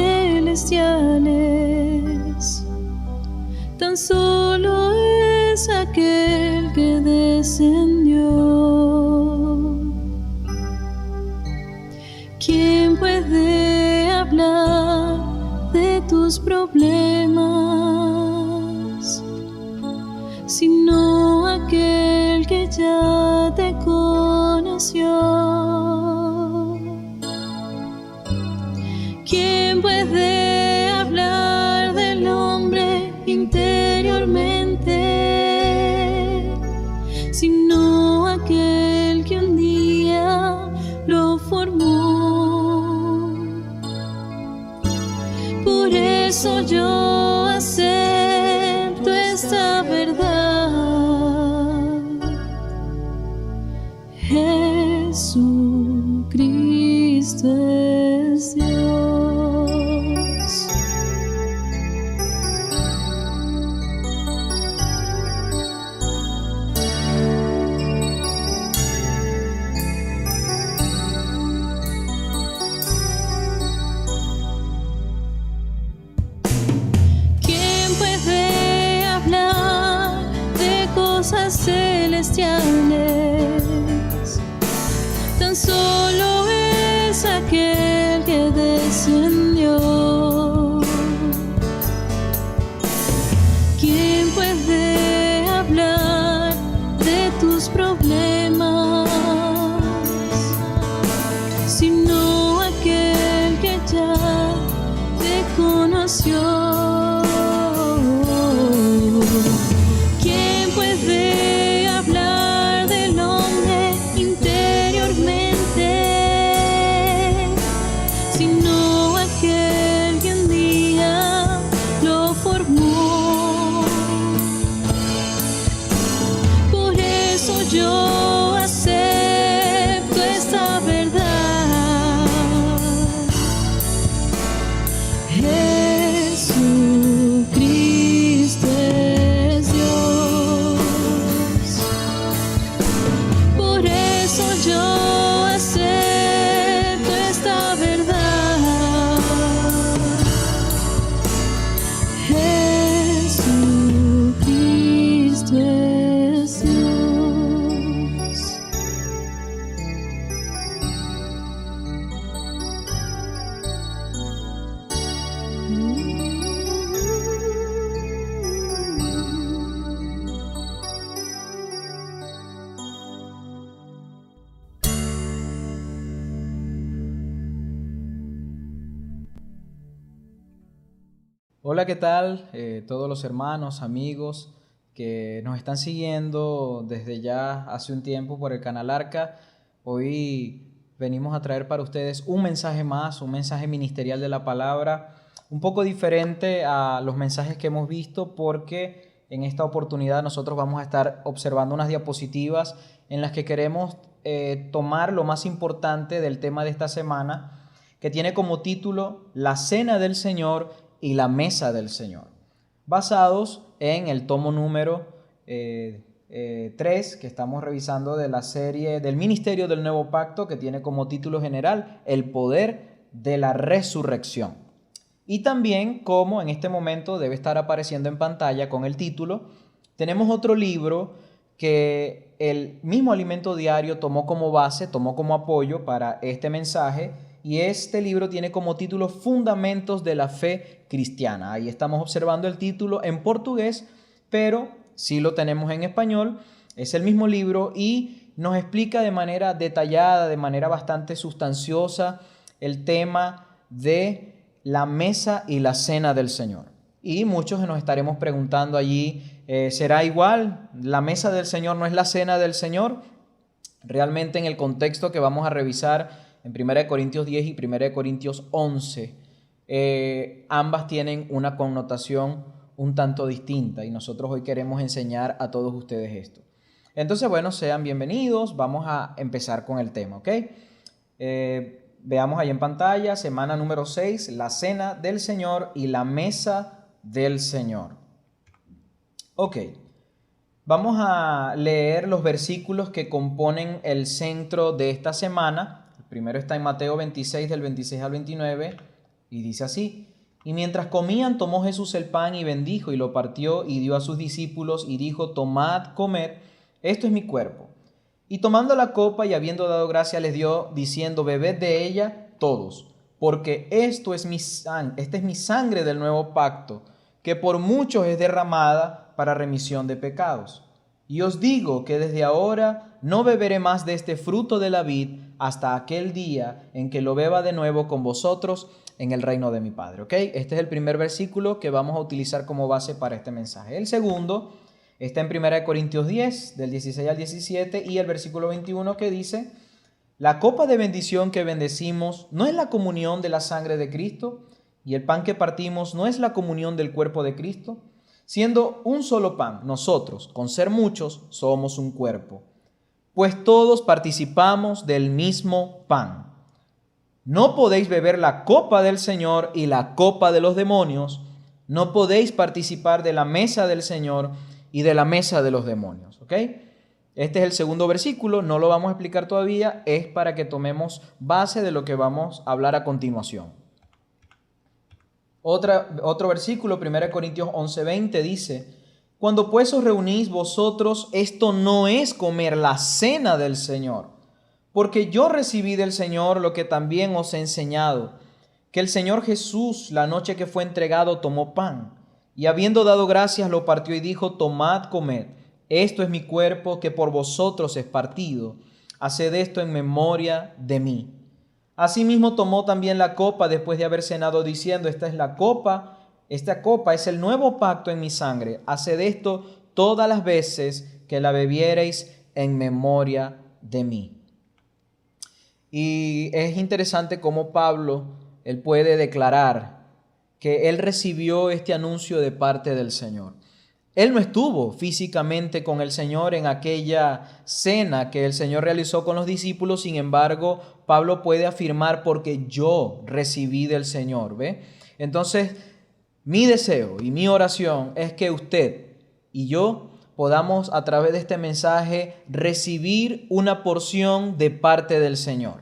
celestiales. Tan solo es aquel que descendió. ¿Quién puede hablar de tus problemas, sino aquel que ya te conoció? ¿Quién puede hablar del hombre interiormente, sino aquel que un día lo formó? Por eso yo acepto esta verdad. Jesucristo es Dios. Celestiales, tan solo es aquel que descendió. ¿Quién puede hablar de tus problemas, sino aquel que ya te conoció? Yo acepto esta verdad. Jesucristo es Dios. Por eso yo acepto esta verdad. Jesucristo es Dios. Hola, ¿qué tal? Todos los hermanos, amigos que nos están siguiendo desde ya hace un tiempo por el canal Arca. Hoy venimos a traer para ustedes un mensaje más, un mensaje ministerial de la palabra, un poco diferente a los mensajes que hemos visto, porque en esta oportunidad nosotros vamos a estar observando unas diapositivas en las que queremos tomar lo más importante del tema de esta semana, que tiene como título La Cena del Señor y la Mesa del Señor, basados en el tomo número 3 que estamos revisando de la serie del Ministerio del Nuevo Pacto, que tiene como título general El Poder de la Resurrección. Y también, como en este momento debe estar apareciendo en pantalla con el título, tenemos otro libro que el mismo Alimento Diario tomó como base, tomó como apoyo para este mensaje, y este libro tiene como título Fundamentos de la Fe Cristiana. Ahí estamos observando el título en portugués, pero sí lo tenemos en español. Es el mismo libro y nos explica de manera detallada, de manera bastante sustanciosa, el tema de la mesa y la cena del Señor. Y muchos nos estaremos preguntando allí, ¿será igual? ¿La mesa del Señor no es la cena del Señor? Realmente, en el contexto que vamos a revisar en 1 Corintios 10 y 1 Corintios 11, ambas tienen una connotación un tanto distinta, y nosotros hoy queremos enseñar a todos ustedes esto. Entonces, bueno, sean bienvenidos. Vamos a empezar con el tema, ¿ok? Veamos ahí en pantalla, semana número 6, la cena del Señor y la mesa del Señor. Ok, vamos a leer los versículos que componen el centro de esta semana. El primero está en Mateo 26, del 26 al 29, Y dice así: y mientras comían, tomó Jesús el pan y bendijo y lo partió y dio a sus discípulos y dijo: tomad, comed, esto es mi cuerpo. Y tomando la copa y habiendo dado gracia les dio, diciendo: bebed de ella todos, porque esta es mi sangre del nuevo pacto, que por muchos es derramada para remisión de pecados. Y os digo que desde ahora no beberé más de este fruto de la vid hasta aquel día en que lo beba de nuevo con vosotros en el reino de mi Padre. ¿Ok? Este es el primer versículo que vamos a utilizar como base para este mensaje. El segundo está en 1 Corintios 10, del 16 al 17, y el versículo 21 que dice: la copa de bendición que bendecimos no es la comunión de la sangre de Cristo, y el pan que partimos no es la comunión del cuerpo de Cristo. Siendo un solo pan, nosotros, con ser muchos, somos un cuerpo, pues todos participamos del mismo pan. No podéis beber la copa del Señor y la copa de los demonios. No podéis participar de la mesa del Señor y de la mesa de los demonios. ¿Ok? Este es el segundo versículo, no lo vamos a explicar todavía, es para que tomemos base de lo que vamos a hablar a continuación. Otro versículo, 1 Corintios 11:20 dice: cuando pues os reunís vosotros, esto no es comer la cena del Señor, porque yo recibí del Señor lo que también os he enseñado, que el Señor Jesús, la noche que fue entregado, tomó pan, y habiendo dado gracias, lo partió y dijo: tomad, comed, esto es mi cuerpo que por vosotros es partido, haced esto en memoria de mí. Asimismo tomó también la copa después de haber cenado, diciendo: esta copa es el nuevo pacto en mi sangre, haced esto todas las veces que la bebiereis en memoria de mí. Y es interesante cómo Pablo, él puede declarar que él recibió este anuncio de parte del Señor. Él no estuvo físicamente con el Señor en aquella cena que el Señor realizó con los discípulos. Sin embargo, Pablo puede afirmar: porque yo recibí del Señor, ¿ve? Entonces, mi deseo y mi oración es que usted y yo podamos, a través de este mensaje, recibir una porción de parte del Señor.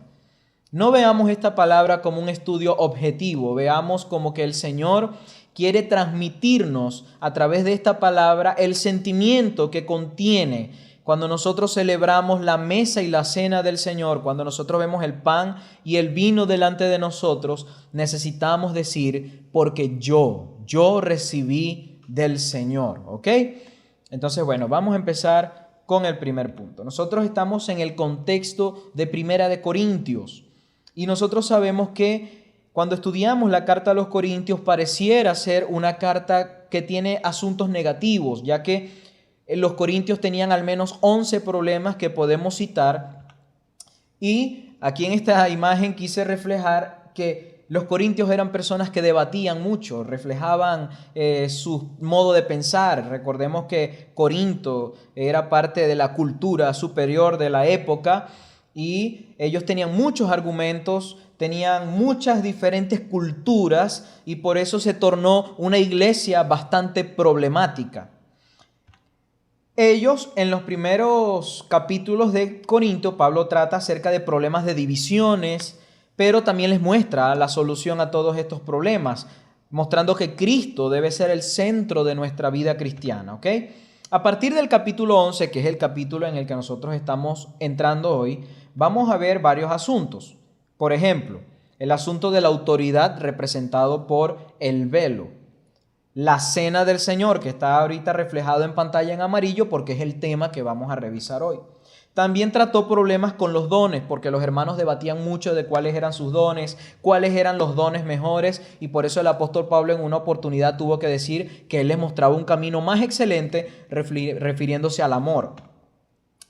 No veamos esta palabra como un estudio objetivo, veamos como que el Señor quiere transmitirnos a través de esta palabra el sentimiento que contiene cuando nosotros celebramos la mesa y la cena del Señor. Cuando nosotros vemos el pan y el vino delante de nosotros, necesitamos decir: porque yo recibí del Señor. ¿Ok? Entonces, bueno, vamos a empezar con el primer punto. Nosotros estamos en el contexto de 1 Corintios y nosotros sabemos que cuando estudiamos la carta a los Corintios pareciera ser una carta que tiene asuntos negativos, ya que los corintios tenían al menos 11 problemas que podemos citar. Y aquí en esta imagen quise reflejar que los corintios eran personas que debatían mucho, reflejaban su modo de pensar. Recordemos que Corinto era parte de la cultura superior de la época y ellos tenían muchos argumentos, tenían muchas diferentes culturas y por eso se tornó una iglesia bastante problemática. Ellos, en los primeros capítulos de Corinto, Pablo trata acerca de problemas de divisiones, pero también les muestra la solución a todos estos problemas, mostrando que Cristo debe ser el centro de nuestra vida cristiana, ¿ok? A partir del capítulo 11, que es el capítulo en el que nosotros estamos entrando hoy, vamos a ver varios asuntos. Por ejemplo, el asunto de la autoridad representado por el velo. La cena del Señor, que está ahorita reflejado en pantalla en amarillo porque es el tema que vamos a revisar hoy. También trató problemas con los dones, porque los hermanos debatían mucho de cuáles eran sus dones, cuáles eran los dones mejores, y por eso el apóstol Pablo en una oportunidad tuvo que decir que él les mostraba un camino más excelente, refiriéndose al amor.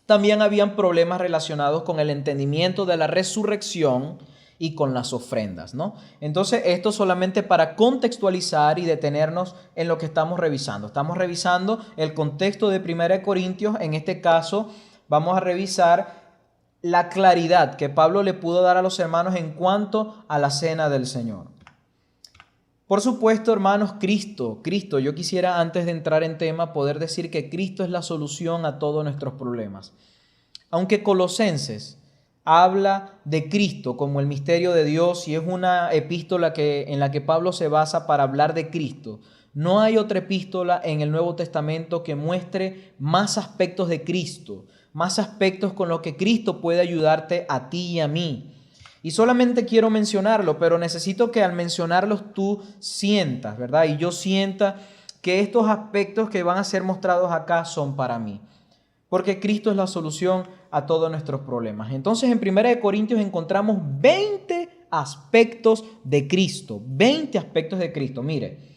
También habían problemas relacionados con el entendimiento de la resurrección y con las ofrendas, ¿no? Entonces, esto solamente para contextualizar y detenernos en lo que estamos revisando. Estamos revisando el contexto de 1 Corintios. En este caso, vamos a revisar la claridad que Pablo le pudo dar a los hermanos en cuanto a la cena del Señor. Por supuesto, hermanos, Cristo, yo quisiera antes de entrar en tema poder decir que Cristo es la solución a todos nuestros problemas. Aunque Colosenses habla de Cristo como el misterio de Dios y es una epístola en la que Pablo se basa para hablar de Cristo. No hay otra epístola en el Nuevo Testamento que muestre más aspectos de Cristo, más aspectos con los que Cristo puede ayudarte a ti y a mí. Y solamente quiero mencionarlo, pero necesito que al mencionarlos tú sientas, ¿verdad? Y yo sienta que estos aspectos que van a ser mostrados acá son para mí. Porque Cristo es la solución a todos nuestros problemas. Entonces en 1 Corintios encontramos 20 aspectos de Cristo. 20 aspectos de Cristo. Mire,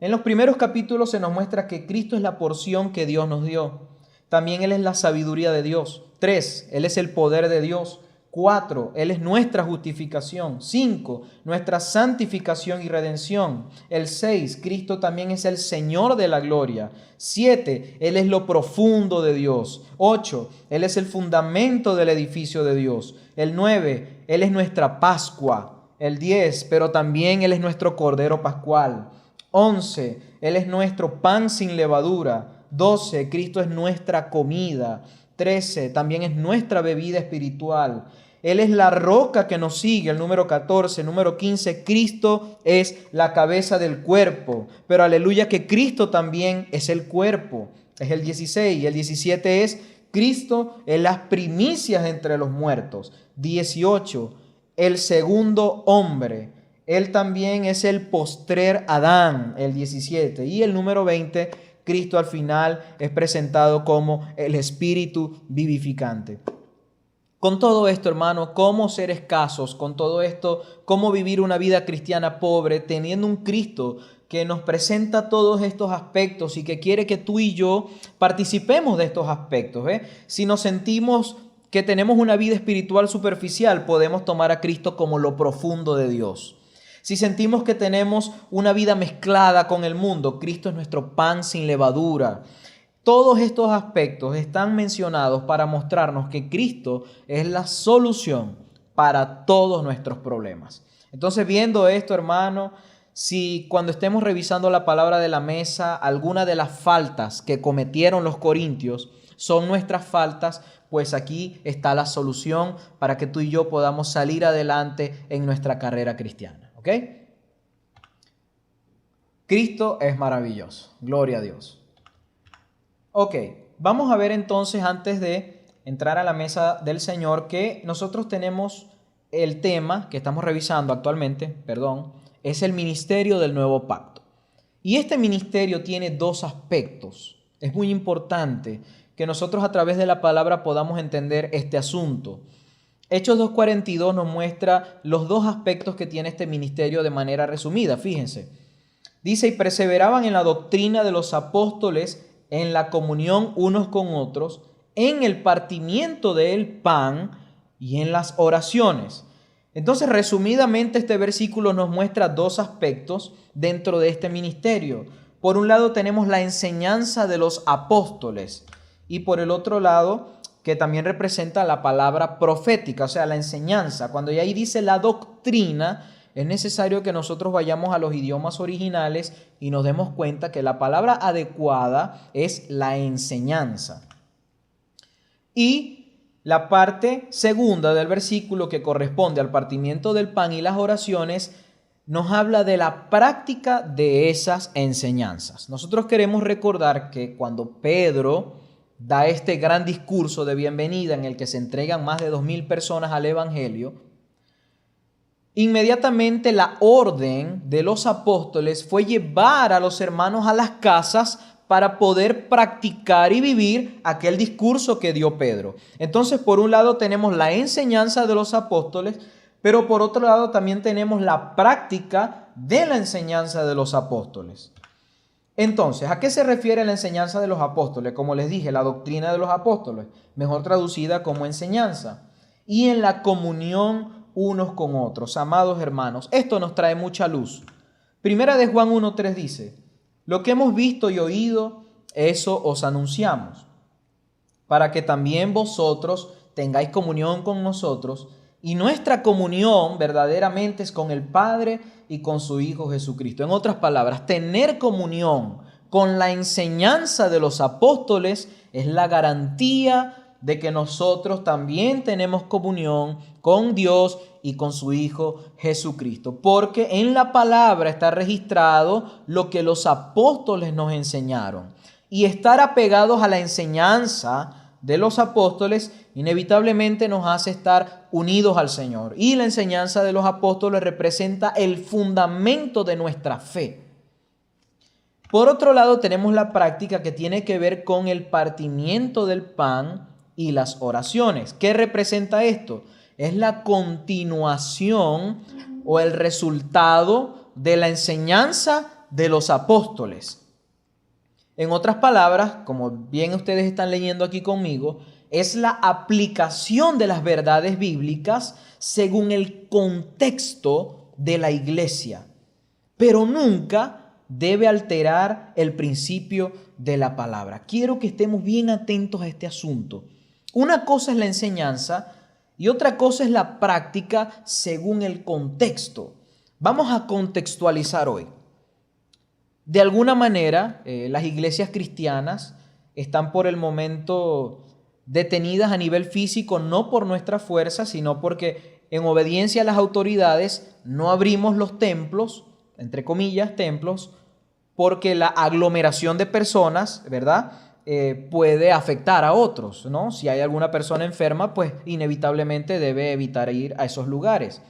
en los primeros capítulos se nos muestra que Cristo es la porción que Dios nos dio. También Él es la sabiduría de Dios. 3, Él es el poder de Dios. 4, Él es nuestra justificación. 5, nuestra santificación y redención. El 6, Cristo también es el Señor de la gloria. 7, Él es lo profundo de Dios. 8, Él es el fundamento del edificio de Dios. El 9, Él es nuestra Pascua. El 10, pero también Él es nuestro Cordero Pascual. 11, Él es nuestro pan sin levadura. 12, Cristo es nuestra comida. 13, también es nuestra bebida espiritual. Él es la roca que nos sigue, el número 14. Número 15, Cristo es la cabeza del cuerpo. Pero aleluya que Cristo también es el cuerpo. Es el 16. El 17 es Cristo en las primicias entre los muertos. 18, el segundo hombre. Él también es el postrer Adán, el 17. Y el número 20, Cristo al final es presentado como el Espíritu vivificante. Con todo esto, hermano, cómo ser escasos, con todo esto, cómo vivir una vida cristiana pobre, teniendo un Cristo que nos presenta todos estos aspectos y que quiere que tú y yo participemos de estos aspectos. Si nos sentimos que tenemos una vida espiritual superficial, podemos tomar a Cristo como lo profundo de Dios. Si sentimos que tenemos una vida mezclada con el mundo, Cristo es nuestro pan sin levadura. Todos estos aspectos están mencionados para mostrarnos que Cristo es la solución para todos nuestros problemas. Entonces, viendo esto, hermano, si cuando estemos revisando la palabra de la mesa, alguna de las faltas que cometieron los corintios son nuestras faltas, pues aquí está la solución para que tú y yo podamos salir adelante en nuestra carrera cristiana. ¿Ok? Cristo es maravilloso. Gloria a Dios. Ok, vamos a ver entonces antes de entrar a la mesa del Señor que nosotros tenemos el tema que estamos revisando actualmente, es el ministerio del nuevo pacto. Y este ministerio tiene dos aspectos. Es muy importante que nosotros a través de la palabra podamos entender este asunto. Hechos 2:42 nos muestra los dos aspectos que tiene este ministerio de manera resumida. Fíjense, dice, y perseveraban en la doctrina de los apóstoles, en la comunión unos con otros, en el partimiento del pan y en las oraciones. Entonces, resumidamente, este versículo nos muestra dos aspectos dentro de este ministerio. Por un lado tenemos la enseñanza de los apóstoles y por el otro lado, que también representa la palabra profética, o sea, la enseñanza. Cuando ya ahí dice la doctrina, es necesario que nosotros vayamos a los idiomas originales y nos demos cuenta que la palabra adecuada es la enseñanza. Y la parte segunda del versículo, que corresponde al partimiento del pan y las oraciones, nos habla de la práctica de esas enseñanzas. Nosotros queremos recordar que cuando Pedro da este gran discurso de bienvenida en el que se entregan más de 2,000 personas al evangelio, inmediatamente la orden de los apóstoles fue llevar a los hermanos a las casas para poder practicar y vivir aquel discurso que dio Pedro. Entonces, por un lado tenemos la enseñanza de los apóstoles, pero por otro lado también tenemos la práctica de la enseñanza de los apóstoles. Entonces, ¿a qué se refiere la enseñanza de los apóstoles? Como les dije, la doctrina de los apóstoles, mejor traducida como enseñanza. Y en la comunión unos con otros. Amados hermanos, esto nos trae mucha luz. Primera de Juan 1:3 dice, lo que hemos visto y oído, eso os anunciamos, para que también vosotros tengáis comunión con nosotros, y nuestra comunión verdaderamente es con el Padre y con su Hijo Jesucristo. En otras palabras, tener comunión con la enseñanza de los apóstoles es la garantía de que nosotros también tenemos comunión con Dios y con su Hijo Jesucristo. Porque en la palabra está registrado lo que los apóstoles nos enseñaron. Y estar apegados a la enseñanza de los apóstoles inevitablemente nos hace estar unidos al Señor. Y la enseñanza de los apóstoles representa el fundamento de nuestra fe. Por otro lado, tenemos la práctica que tiene que ver con el partimiento del pan y las oraciones. ¿Qué representa esto? Es la continuación o el resultado de la enseñanza de los apóstoles. En otras palabras, como bien ustedes están leyendo aquí conmigo, es la aplicación de las verdades bíblicas según el contexto de la iglesia, pero nunca debe alterar el principio de la palabra. Quiero que estemos bien atentos a este asunto. Una cosa es la enseñanza y otra cosa es la práctica según el contexto. Vamos a contextualizar hoy. De alguna manera, las iglesias cristianas están por el momento detenidas a nivel físico, no por nuestra fuerza, sino porque en obediencia a las autoridades no abrimos los templos, entre comillas, templos, porque la aglomeración de personas, ¿verdad?, puede afectar a otros, ¿no? Si hay alguna persona enferma, pues inevitablemente debe evitar ir a esos lugares.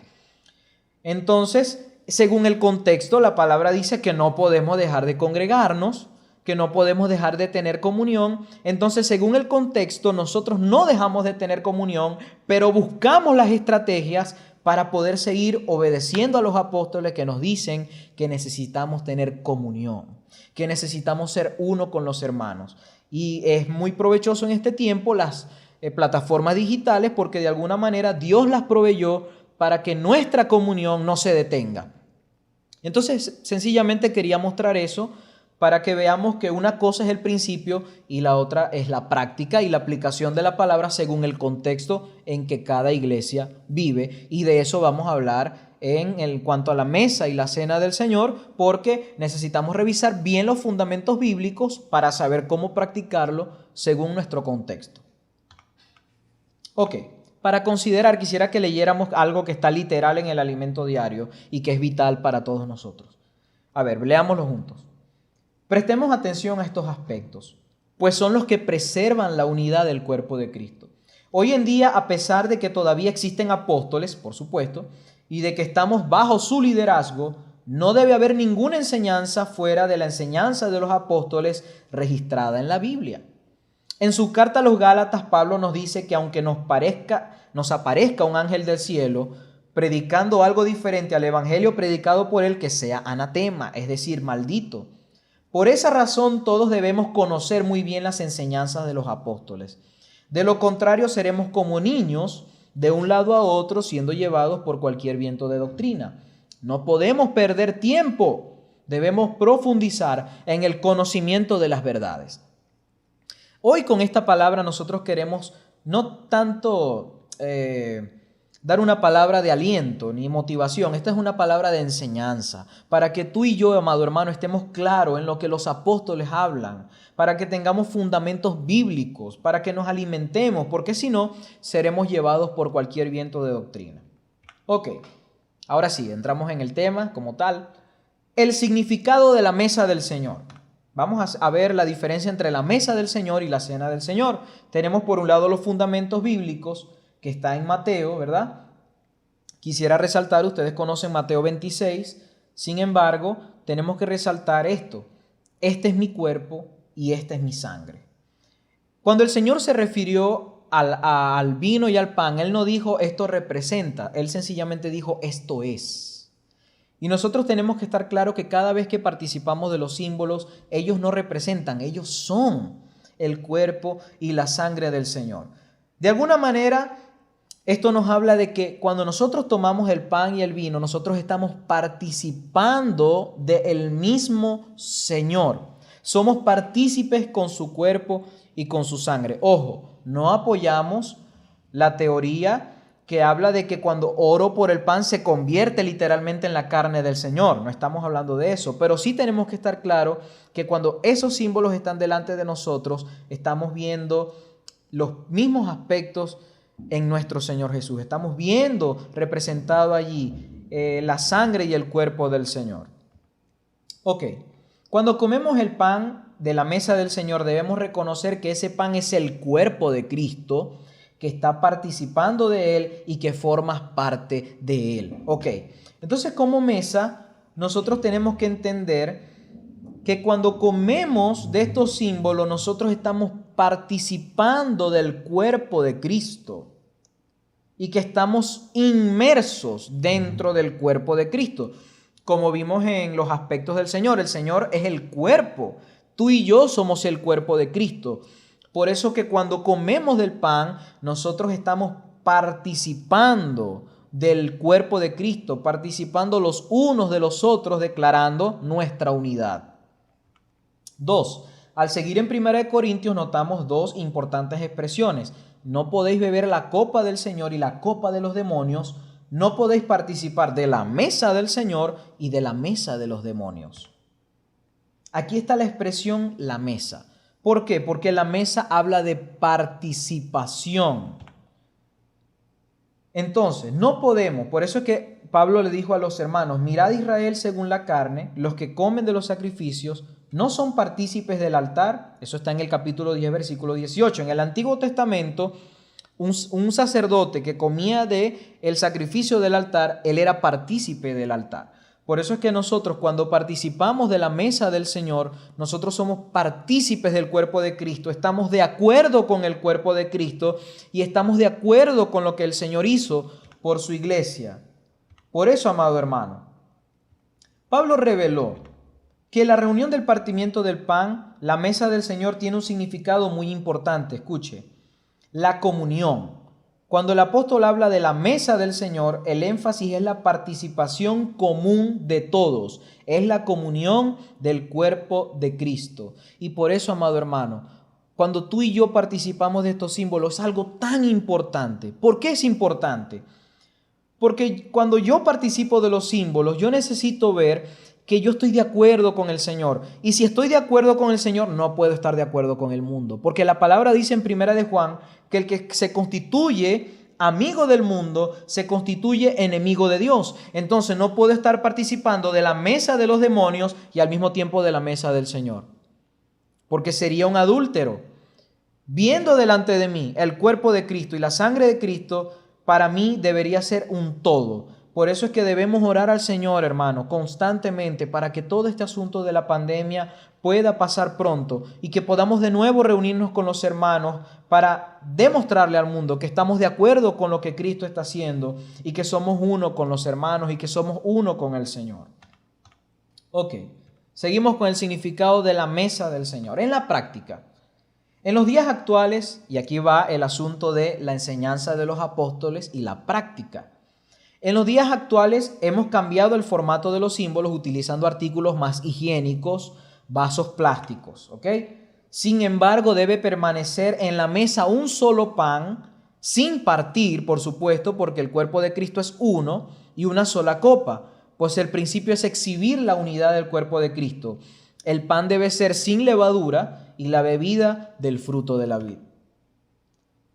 Entonces, según el contexto, la palabra dice que no podemos dejar de congregarnos, que no podemos dejar de tener comunión. Entonces, según el contexto, nosotros no dejamos de tener comunión, pero buscamos las estrategias para poder seguir obedeciendo a los apóstoles que nos dicen que necesitamos tener comunión, que necesitamos ser uno con los hermanos. Y es muy provechoso en este tiempo las plataformas digitales, porque de alguna manera Dios las proveyó para que nuestra comunión no se detenga. Entonces, sencillamente quería mostrar eso para que veamos que una cosa es el principio y la otra es la práctica y la aplicación de la palabra según el contexto en que cada iglesia vive. Y de eso vamos a hablar en cuanto a la mesa y la cena del Señor, porque necesitamos revisar bien los fundamentos bíblicos para saber cómo practicarlo según nuestro contexto. Ok. Para considerar, quisiera que leyéramos algo que está literal en el alimento diario y que es vital para todos nosotros. A ver, leámoslo juntos. Prestemos atención a estos aspectos, pues son los que preservan la unidad del cuerpo de Cristo. Hoy en día, a pesar de que todavía existen apóstoles, por supuesto, y de que estamos bajo su liderazgo, no debe haber ninguna enseñanza fuera de la enseñanza de los apóstoles registrada en la Biblia. En su carta a los Gálatas, Pablo nos dice que aunque nos aparezca un ángel del cielo predicando algo diferente al evangelio predicado por él, que sea anatema, es decir, maldito. Por esa razón todos debemos conocer muy bien las enseñanzas de los apóstoles. De lo contrario, seremos como niños de un lado a otro siendo llevados por cualquier viento de doctrina. No podemos perder tiempo, debemos profundizar en el conocimiento de las verdades. Hoy con esta palabra nosotros queremos no tanto dar una palabra de aliento ni motivación. Esta es una palabra de enseñanza para que tú y yo, amado hermano, estemos claros en lo que los apóstoles hablan, para que tengamos fundamentos bíblicos, para que nos alimentemos, porque si no, seremos llevados por cualquier viento de doctrina. Ok, ahora sí, entramos en el tema como tal. El significado de la mesa del Señor. Vamos a ver la diferencia entre la mesa del Señor y la cena del Señor. Tenemos por un lado los fundamentos bíblicos que está en Mateo, ¿verdad? Quisiera resaltar, ustedes conocen Mateo 26, sin embargo, tenemos que resaltar esto. Este es mi cuerpo y esta es mi sangre. Cuando el Señor se refirió al vino y al pan, Él no dijo esto representa, Él sencillamente dijo esto es. Y nosotros tenemos que estar claros que cada vez que participamos de los símbolos, ellos no representan, ellos son el cuerpo y la sangre del Señor. De alguna manera, esto nos habla de que cuando nosotros tomamos el pan y el vino, nosotros estamos participando del mismo Señor. Somos partícipes con su cuerpo y con su sangre. Ojo, no apoyamos la teoría que habla de que cuando oro por el pan se convierte literalmente en la carne del Señor. No estamos hablando de eso, pero sí tenemos que estar claros que cuando esos símbolos están delante de nosotros, estamos viendo los mismos aspectos en nuestro Señor Jesús. Estamos viendo representado allí la sangre y el cuerpo del Señor. Ok, cuando comemos el pan de la mesa del Señor, debemos reconocer que ese pan es el cuerpo de Cristo, que está participando de Él y que formas parte de Él. Ok, entonces como mesa, nosotros tenemos que entender que cuando comemos de estos símbolos, nosotros estamos participando del cuerpo de Cristo y que estamos inmersos dentro del cuerpo de Cristo. Como vimos en los aspectos del Señor, el Señor es el cuerpo. Tú y yo somos el cuerpo de Cristo. Por eso que cuando comemos del pan, nosotros estamos participando del cuerpo de Cristo, participando los unos de los otros, declarando nuestra unidad. 2. Al seguir en 1 Corintios notamos dos importantes expresiones. No podéis beber la copa del Señor y la copa de los demonios. No podéis participar de la mesa del Señor y de la mesa de los demonios. Aquí está la expresión la mesa. ¿Por qué? Porque la mesa habla de participación. Entonces, no podemos, por eso es que Pablo le dijo a los hermanos, mirad Israel según la carne, los que comen de los sacrificios no son partícipes del altar. Eso está en el capítulo 10, versículo 18. En el Antiguo Testamento, un sacerdote que comía de el sacrificio del altar, él era partícipe del altar. Por eso es que nosotros cuando participamos de la mesa del Señor, nosotros somos partícipes del cuerpo de Cristo, estamos de acuerdo con el cuerpo de Cristo y estamos de acuerdo con lo que el Señor hizo por su iglesia. Por eso, amado hermano, Pablo reveló que la reunión del partimiento del pan, la mesa del Señor, tiene un significado muy importante. Escuche, la comunión. Cuando el apóstol habla de la mesa del Señor, el énfasis es la participación común de todos. Es la comunión del cuerpo de Cristo. Y por eso, amado hermano, cuando tú y yo participamos de estos símbolos, es algo tan importante. ¿Por qué es importante? Porque cuando yo participo de los símbolos, yo necesito ver que yo estoy de acuerdo con el Señor. Y si estoy de acuerdo con el Señor, no puedo estar de acuerdo con el mundo. Porque la palabra dice en 1 de Juan que el que se constituye amigo del mundo se constituye enemigo de Dios. Entonces no puedo estar participando de la mesa de los demonios y al mismo tiempo de la mesa del Señor. Porque sería un adúltero. Viendo delante de mí el cuerpo de Cristo y la sangre de Cristo, para mí debería ser un todo. Por eso es que debemos orar al Señor, hermano, constantemente para que todo este asunto de la pandemia pueda pasar pronto y que podamos de nuevo reunirnos con los hermanos para demostrarle al mundo que estamos de acuerdo con lo que Cristo está haciendo y que somos uno con los hermanos y que somos uno con el Señor. Ok, seguimos con el significado de la mesa del Señor. En la práctica, en los días actuales, y aquí va el asunto de la enseñanza de los apóstoles y la práctica. En los días actuales hemos cambiado el formato de los símbolos utilizando artículos más higiénicos, vasos plásticos, ¿ok? Sin embargo, debe permanecer en la mesa un solo pan, sin partir, por supuesto, porque el cuerpo de Cristo es uno y una sola copa, pues el principio es exhibir la unidad del cuerpo de Cristo. El pan debe ser sin levadura y la bebida del fruto de la vid.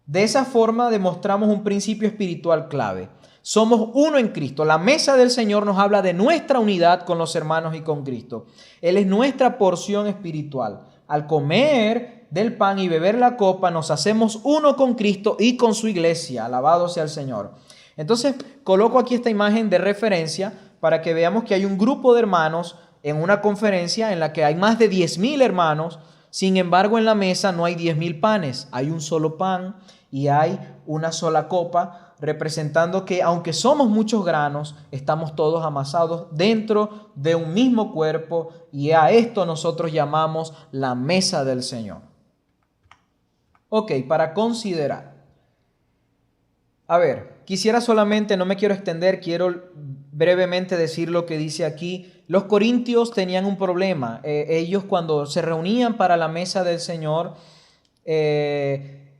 De esa forma demostramos un principio espiritual clave. Somos uno en Cristo. La mesa del Señor nos habla de nuestra unidad con los hermanos y con Cristo. Él es nuestra porción espiritual. Al comer del pan y beber la copa, nos hacemos uno con Cristo y con su iglesia. Alabado sea el Señor. Entonces, coloco aquí esta imagen de referencia para que veamos que hay un grupo de hermanos en una conferencia en la que hay más de 10,000 hermanos. Sin embargo, en la mesa no hay 10,000 panes. Hay un solo pan y hay una sola copa, representando que aunque somos muchos granos, estamos todos amasados dentro de un mismo cuerpo y a esto nosotros llamamos la mesa del Señor. Ok, para considerar. A ver, quisiera solamente, no me quiero extender, quiero brevemente decir lo que dice aquí. Los corintios tenían un problema. Ellos cuando se reunían para la mesa del Señor,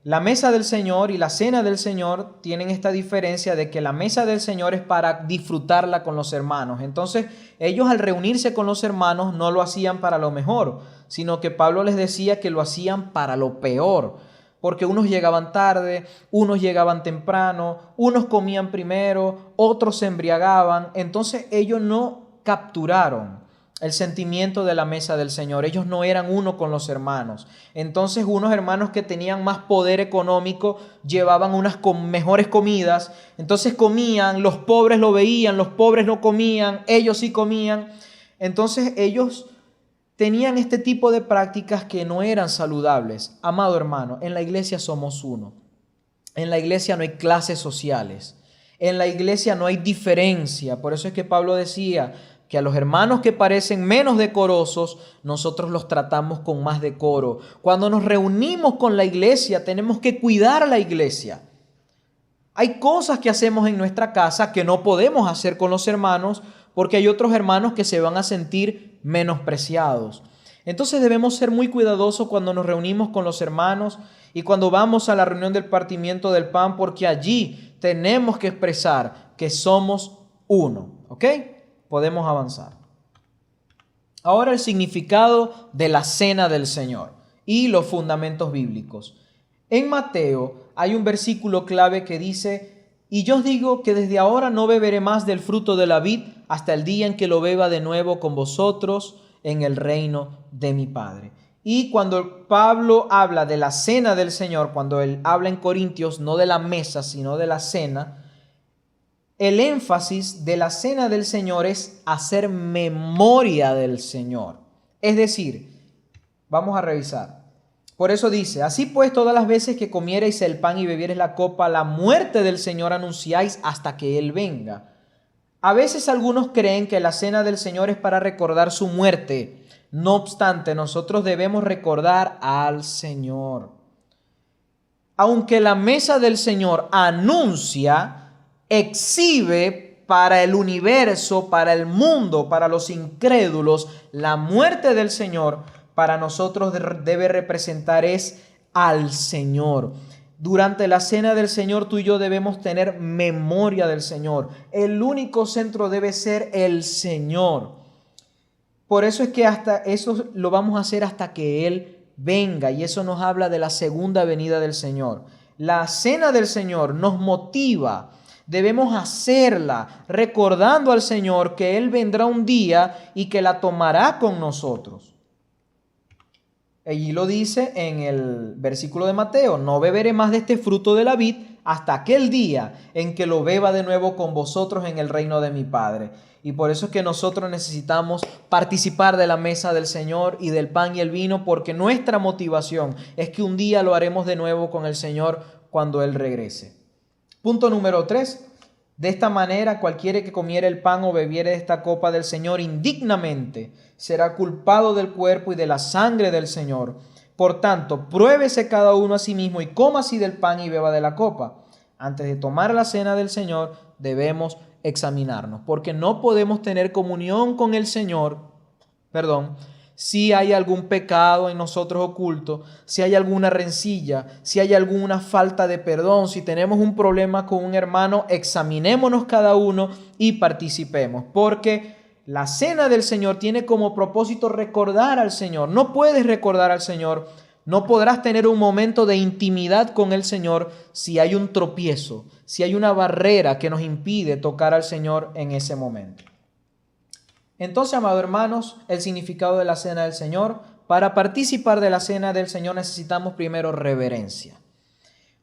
la mesa del Señor y la cena del Señor tienen esta diferencia de que la mesa del Señor es para disfrutarla con los hermanos. Entonces, ellos al reunirse con los hermanos no lo hacían para lo mejor, sino que Pablo les decía que lo hacían para lo peor. porque unos llegaban tarde, unos llegaban temprano, unos comían primero, otros se embriagaban. Entonces ellos no capturaron el sentimiento de la mesa del Señor. Ellos no eran uno con los hermanos. Entonces unos hermanos que tenían más poder económico llevaban unas mejores comidas. Entonces comían, los pobres lo veían, los pobres no comían, ellos sí comían. Entonces ellos tenían este tipo de prácticas que no eran saludables. Amado hermano, en la iglesia somos uno. En la iglesia no hay clases sociales. En la iglesia no hay diferencia. Por eso es que Pablo decía que a los hermanos que parecen menos decorosos, nosotros los tratamos con más decoro. Cuando nos reunimos con la iglesia, tenemos que cuidar a la iglesia. Hay cosas que hacemos en nuestra casa que no podemos hacer con los hermanos porque hay otros hermanos que se van a sentir menospreciados. Entonces debemos ser muy cuidadosos cuando nos reunimos con los hermanos y cuando vamos a la reunión del partimiento del pan, porque allí tenemos que expresar que somos uno. ¿Ok? Podemos avanzar. Ahora el significado de la cena del Señor y los fundamentos bíblicos. En Mateo hay un versículo clave que dice: y yo os digo que desde ahora no beberé más del fruto de la vid hasta el día en que lo beba de nuevo con vosotros en el reino de mi Padre. Y cuando Pablo habla de la cena del Señor, cuando él habla en Corintios, no de la mesa, sino de la cena, el énfasis de la cena del Señor es hacer memoria del Señor. Es decir, vamos a revisar. Por eso dice: así pues, todas las veces que comiereis el pan y bebiereis la copa, la muerte del Señor anunciáis hasta que Él venga. A veces algunos creen que la cena del Señor es para recordar su muerte. No obstante, nosotros debemos recordar al Señor. Aunque la mesa del Señor anuncia, exhibe para el universo, para el mundo, para los incrédulos, la muerte del Señor, para nosotros debe representar es al Señor. Durante la cena del Señor, tú y yo debemos tener memoria del Señor. El único centro debe ser el Señor. Por eso es que hasta eso lo vamos a hacer hasta que Él venga, y eso nos habla de la segunda venida del Señor. La cena del Señor nos motiva. Debemos hacerla recordando al Señor que Él vendrá un día y que la tomará con nosotros. Allí lo dice en el versículo de Mateo: no beberé más de este fruto de la vid hasta aquel día en que lo beba de nuevo con vosotros en el reino de mi Padre. Y por eso es que nosotros necesitamos participar de la mesa del Señor y del pan y el vino, porque nuestra motivación es que un día lo haremos de nuevo con el Señor cuando Él regrese. Punto número 3. De esta manera, cualquiera que comiere el pan o bebiere de esta copa del Señor indignamente será culpado del cuerpo y de la sangre del Señor. Por tanto, pruébese cada uno a sí mismo y coma así del pan y beba de la copa. Antes de tomar la cena del Señor, debemos examinarnos, porque no podemos tener comunión con el Señor, si hay algún pecado en nosotros oculto, si hay alguna rencilla, si hay alguna falta de perdón, si tenemos un problema con un hermano, examinémonos cada uno y participemos, porque la cena del Señor tiene como propósito recordar al Señor. No puedes recordar al Señor, no podrás tener un momento de intimidad con el Señor si hay un tropiezo, si hay una barrera que nos impide tocar al Señor en ese momento. Entonces, amados hermanos, el significado de la cena del Señor. Para participar de la cena del Señor necesitamos primero reverencia.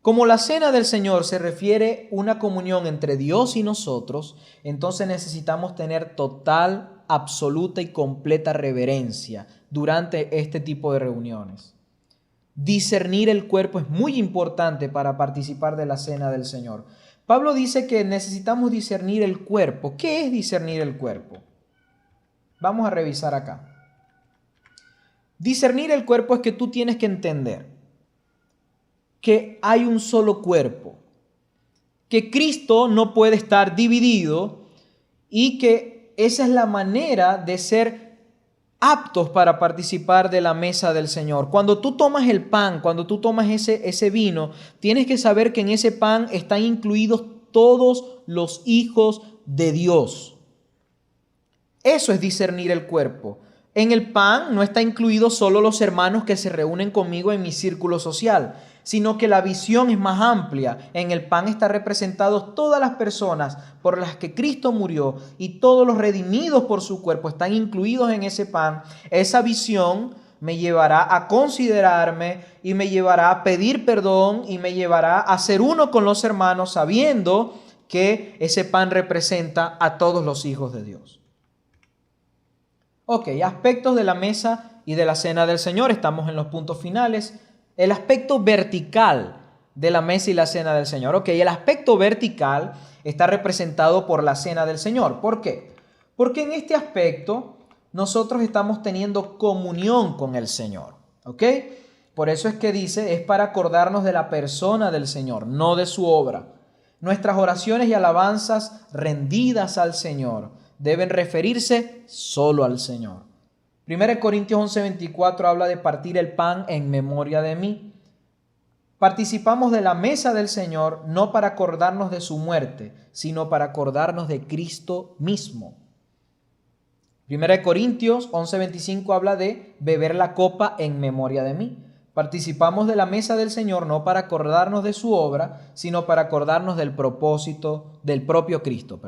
Como la cena del Señor se refiere a una comunión entre Dios y nosotros, entonces necesitamos tener total, absoluta y completa reverencia durante este tipo de reuniones. Discernir el cuerpo es muy importante para participar de la cena del Señor. Pablo dice que necesitamos discernir el cuerpo. ¿Qué es discernir el cuerpo? Vamos a revisar acá. Discernir el cuerpo es que tú tienes que entender que hay un solo cuerpo, que Cristo no puede estar dividido y que esa es la manera de ser aptos para participar de la mesa del Señor. Cuando tú tomas el pan, cuando tú tomas ese vino, tienes que saber que en ese pan están incluidos todos los hijos de Dios. Eso es discernir el cuerpo. En el pan no está incluido solo los hermanos que se reúnen conmigo en mi círculo social, sino que la visión es más amplia. En el pan están representados todas las personas por las que Cristo murió y todos los redimidos por su cuerpo están incluidos en ese pan. Esa visión me llevará a considerarme y me llevará a pedir perdón y me llevará a ser uno con los hermanos, sabiendo que ese pan representa a todos los hijos de Dios. Ok, aspectos de la mesa y de la cena del Señor. Estamos en los puntos finales. El aspecto vertical de la mesa y la cena del Señor. Ok, el aspecto vertical está representado por la cena del Señor. ¿Por qué? Porque en este aspecto nosotros estamos teniendo comunión con el Señor. ¿Ok? Por eso es que dice, es para acordarnos de la persona del Señor, no de su obra. Nuestras oraciones y alabanzas rendidas al Señor deben referirse solo al Señor. 1 Corintios 11:24 habla de partir el pan en memoria de mí. Participamos de la mesa del Señor no para acordarnos de su muerte, sino para acordarnos de Cristo mismo. 1 Corintios 11:25 habla de beber la copa en memoria de mí. Participamos de la mesa del Señor no para acordarnos de su obra, sino para acordarnos del propósito del propio Cristo.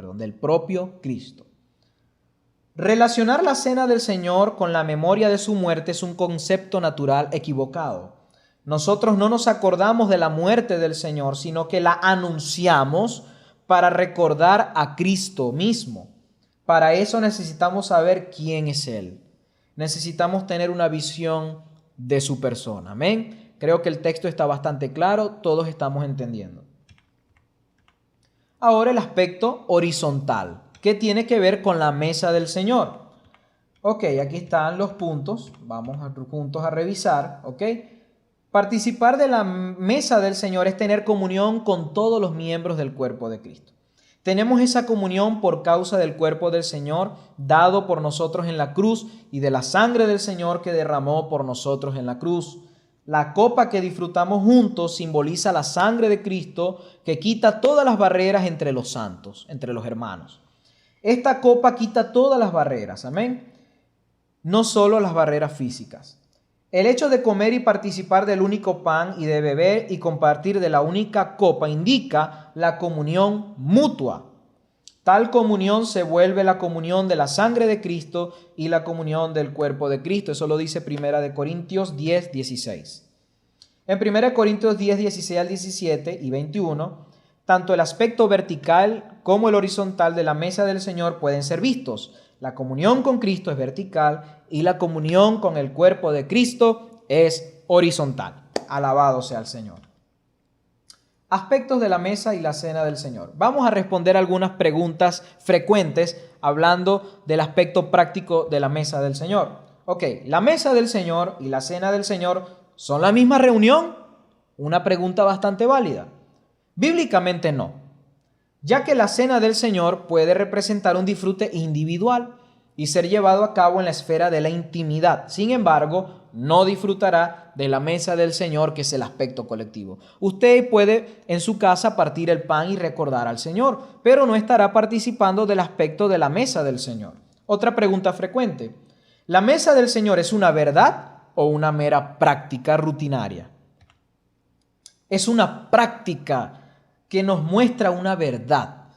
Relacionar la cena del Señor con la memoria de su muerte es un concepto natural equivocado. Nosotros no nos acordamos de la muerte del Señor, sino que la anunciamos para recordar a Cristo mismo. Para eso necesitamos saber quién es Él. Necesitamos tener una visión de su persona. Amén. Creo que el texto está bastante claro, todos estamos entendiendo. Ahora el aspecto horizontal, que tiene que ver con la mesa del Señor. Ok, aquí están los puntos, vamos juntos a revisar. Ok, participar de la mesa del Señor es tener comunión con todos los miembros del cuerpo de Cristo. Tenemos esa comunión por causa del cuerpo del Señor dado por nosotros en la cruz y de la sangre del Señor que derramó por nosotros en la cruz. La copa que disfrutamos juntos simboliza la sangre de Cristo que quita todas las barreras entre los santos, entre los hermanos. Esta copa quita todas las barreras, amén. No solo las barreras físicas. El hecho de comer y participar del único pan y de beber y compartir de la única copa indica la comunión mutua. Tal comunión se vuelve la comunión de la sangre de Cristo y la comunión del cuerpo de Cristo. Eso lo dice 1 Corintios 10, 16. En 1 Corintios 10, 16 al 17 y 21, tanto el aspecto vertical como el horizontal de la mesa del Señor pueden ser vistos. La comunión con Cristo es vertical y la comunión con el cuerpo de Cristo es horizontal. Alabado sea el Señor. Aspectos de la mesa y la cena del Señor. Vamos a responder algunas preguntas frecuentes hablando del aspecto práctico de la mesa del Señor. Ok, ¿la mesa del Señor y la cena del Señor son la misma reunión? Una pregunta bastante válida. Bíblicamente no, ya que la cena del Señor puede representar un disfrute individual y ser llevado a cabo en la esfera de la intimidad. Sin embargo, no disfrutará de la mesa del Señor, que es el aspecto colectivo. Usted puede en su casa partir el pan y recordar al Señor, pero no estará participando del aspecto de la mesa del Señor. Otra pregunta frecuente: ¿la mesa del Señor es una verdad o una mera práctica rutinaria? Es una práctica que nos muestra una verdad.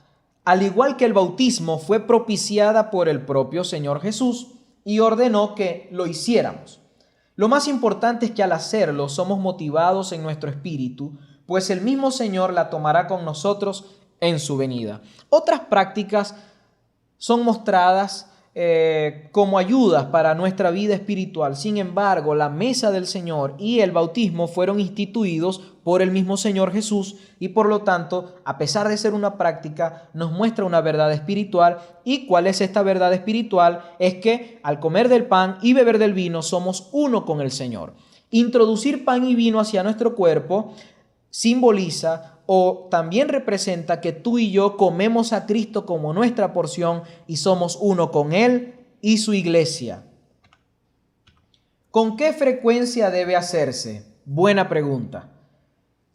Al igual que el bautismo fue propiciada por el propio Señor Jesús y ordenó que lo hiciéramos. Lo más importante es que al hacerlo somos motivados en nuestro espíritu, pues el mismo Señor la tomará con nosotros en su venida. Otras prácticas son mostradas como ayudas para nuestra vida espiritual. Sin embargo, la mesa del Señor y el bautismo fueron instituidos por el mismo Señor Jesús y por lo tanto, a pesar de ser una práctica, nos muestra una verdad espiritual. ¿Y cuál es esta verdad espiritual? Es que al comer del pan y beber del vino somos uno con el Señor. Introducir pan y vino hacia nuestro cuerpo simboliza o también representa que tú y yo comemos a Cristo como nuestra porción y somos uno con Él y su iglesia. ¿Con qué frecuencia debe hacerse? Buena pregunta.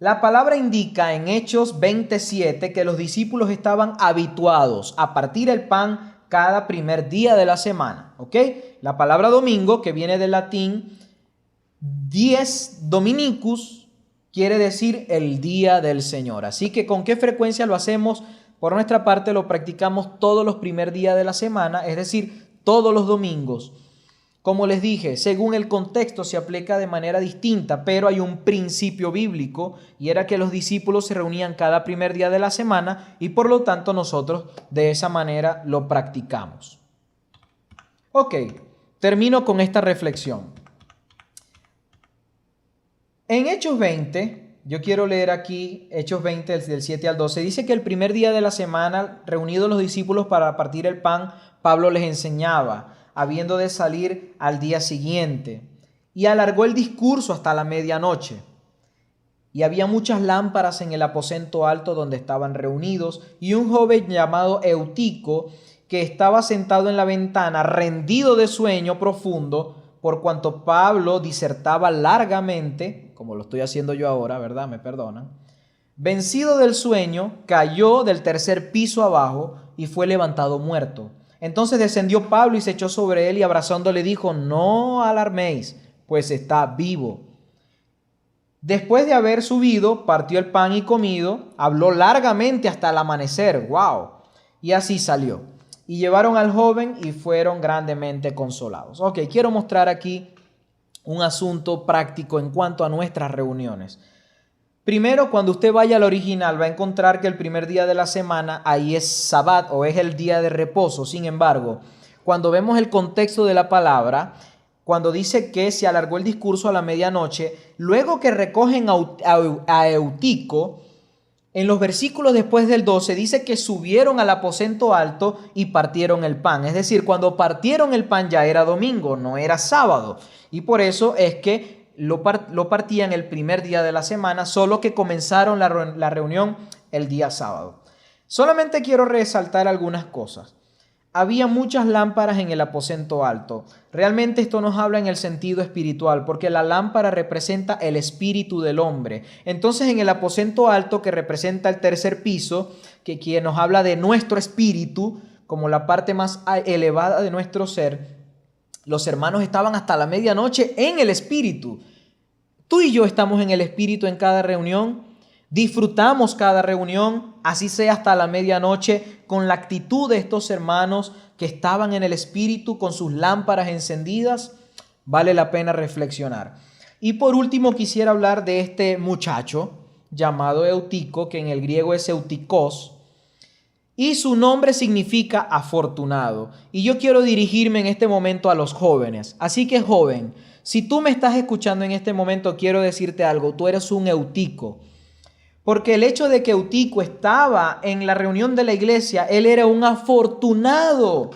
La palabra indica en Hechos 27 que los discípulos estaban habituados a partir el pan cada primer día de la semana. ¿Ok? La palabra domingo, que viene del latín dies dominicus, quiere decir el día del Señor. Así que ¿con qué frecuencia lo hacemos? Por nuestra parte lo practicamos todos los primeros días de la semana, es decir, todos los domingos. Como les dije, según el contexto se aplica de manera distinta, pero hay un principio bíblico y era que los discípulos se reunían cada primer día de la semana y por lo tanto nosotros de esa manera lo practicamos. Ok, termino con esta reflexión. En Hechos 20, yo quiero leer aquí Hechos 20 del 7 al 12, dice que el primer día de la semana, reunidos los discípulos para partir el pan, Pablo les enseñaba, habiendo de salir al día siguiente, y alargó el discurso hasta la medianoche. Y había muchas lámparas en el aposento alto donde estaban reunidos, y un joven llamado Eutico, que estaba sentado en la ventana, rendido de sueño profundo, por cuanto Pablo disertaba largamente, como lo estoy haciendo yo ahora, ¿verdad? Me perdonan. Vencido del sueño, cayó del tercer piso abajo y fue levantado muerto. Entonces descendió Pablo y se echó sobre él y abrazándole dijo, no alarméis, pues está vivo. Después de haber subido, partió el pan y comido, habló largamente hasta el amanecer. ¡Wow! Y así salió. Y llevaron al joven y fueron grandemente consolados. Ok, quiero mostrar aquí un asunto práctico en cuanto a nuestras reuniones. Primero, cuando usted vaya al original, va a encontrar que el primer día de la semana ahí es Sabbat o es el día de reposo. Sin embargo, cuando vemos el contexto de la palabra, cuando dice que se alargó el discurso a la medianoche, luego que recogen a Eutico, en los versículos después del 12 dice que subieron al aposento alto y partieron el pan. Es decir, cuando partieron el pan ya era domingo, no era sábado. Y por eso es que lo partían el primer día de la semana, solo que comenzaron la reunión el día sábado. Solamente quiero resaltar algunas cosas. Había muchas lámparas en el aposento alto. Realmente esto nos habla en el sentido espiritual, porque la lámpara representa el espíritu del hombre. Entonces en el aposento alto, que representa el tercer piso, que nos habla de nuestro espíritu, como la parte más elevada de nuestro ser, los hermanos estaban hasta la medianoche en el espíritu. Tú y yo estamos en el espíritu en cada reunión. Disfrutamos cada reunión, así sea hasta la medianoche, con la actitud de estos hermanos que estaban en el espíritu con sus lámparas encendidas. Vale la pena reflexionar. Y por último quisiera hablar de este muchacho llamado Eutico, que en el griego es Eutikos, y su nombre significa afortunado. Y yo quiero dirigirme en este momento a los jóvenes. Así que joven, si tú me estás escuchando en este momento, quiero decirte algo, tú eres un Eutico. Porque el hecho de que Eutico estaba en la reunión de la iglesia, él era un afortunado.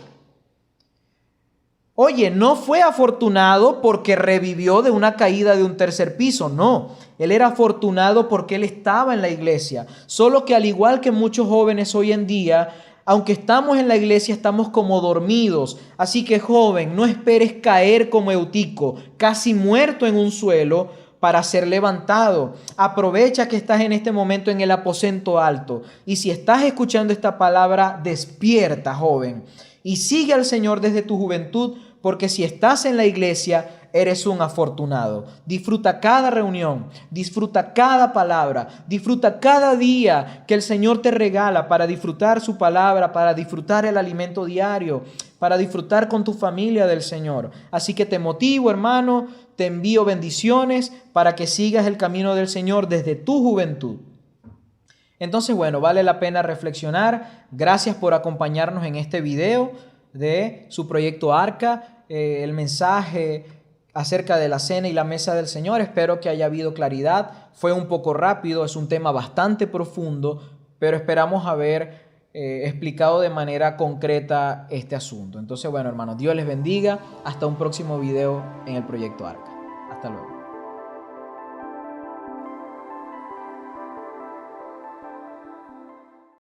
Oye, no fue afortunado porque revivió de una caída de un tercer piso, no. Él era afortunado porque él estaba en la iglesia. Solo que al igual que muchos jóvenes hoy en día, aunque estamos en la iglesia, estamos como dormidos. Así que joven, no esperes caer como Eutico, casi muerto en un suelo, para ser levantado. Aprovecha que estás en este momento en el aposento alto. Y si estás escuchando esta palabra, despierta, joven. Y sigue al Señor desde tu juventud, porque si estás en la iglesia, eres un afortunado. Disfruta cada reunión, disfruta cada palabra, disfruta cada día que el Señor te regala para disfrutar su palabra, para disfrutar el alimento diario, para disfrutar con tu familia del Señor. Así que te motivo, hermano, te envío bendiciones para que sigas el camino del Señor desde tu juventud. Entonces, bueno, vale la pena reflexionar. Gracias por acompañarnos en este video de su proyecto Arca, el mensaje acerca de la cena y la mesa del Señor. Espero que haya habido claridad. Fue un poco rápido, es un tema bastante profundo, pero esperamos haber explicado de manera concreta este asunto. Entonces, bueno, hermanos, Dios les bendiga. Hasta un próximo video en el proyecto Arca. Hasta luego.